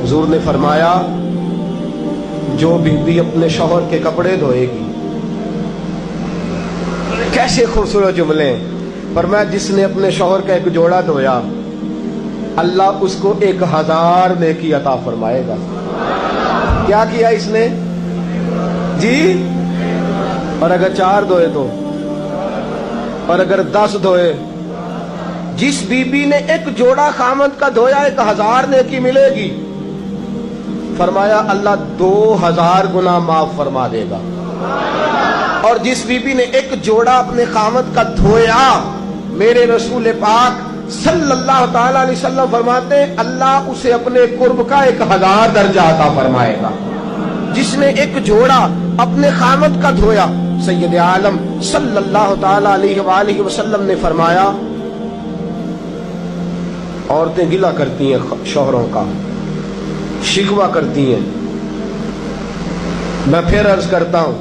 हुजूर ने फरमाया जो बीवी अपने शौहर के कपड़े धोएगी, कैसे खूबसूरत जुमले। फरमाया जिसने अपने शौहर का एक जोड़ा धोया अल्लाह उसको 1000 नेकी अता फरमाएगा। क्या किया इसने जी? और अगर 4 धोए तो, और अगर 10 धोए, जिस बीबी ने एक जोड़ा खामद का धोया 1000 नेकी मिलेगी। फरमाया अल्लाह 2000 गुना माफ फरमा देगा। और जिस बीबी ने एक जोड़ा अपने खामद का धोया, मेरे रसूल पाक सल्लल्लाहु ताला अलैहि वसल्लम फरमाते अल्लाह उसे अपने कुर्ब का 1000 दर्जा अता फरमाएगा। जिसने एक जोड़ा अपने खामद का धोया, सैयद आलम सल्लल्लाहु ताला अलैहि वसल्लम ने फरमाया औरतें गिला करती हैं शौहरों का, शिकवा करती हैं। मैं फिर अर्ज करता हूं,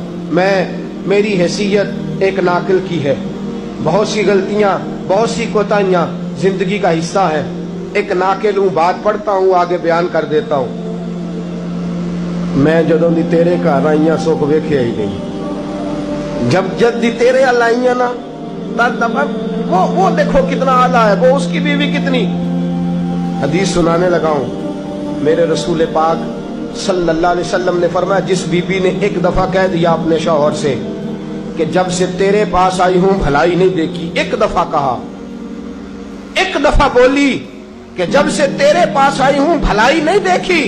मेरी हैसियत एक नाकिल की है, बहुत सी गलतियां, बहुत सी कोताहियां जिंदगी का हिस्सा है। एक नाकिल हूं, बात पढ़ता हूं, आगे बयान कर देता हूं। मैं जदों दी तेरे घर आईया सुख वेख्या ही नहीं। जब दी तेरे अल आईया ना वो देखो कितना आला है, वो उसकी बीवी कितनी। हदीस सुनाने लगा हूं, मेरे रसूल पाक सल्लल्लाहु अलैहि वसल्लम ने फरमाया जिस बीबी ने एक दफा कह दिया अपने शौहर से कि जब से तेरे पास आई हूं भलाई नहीं देखी, एक दफा कहा, एक दफा बोली कि जब से तेरे पास आई हूं भलाई नहीं देखी,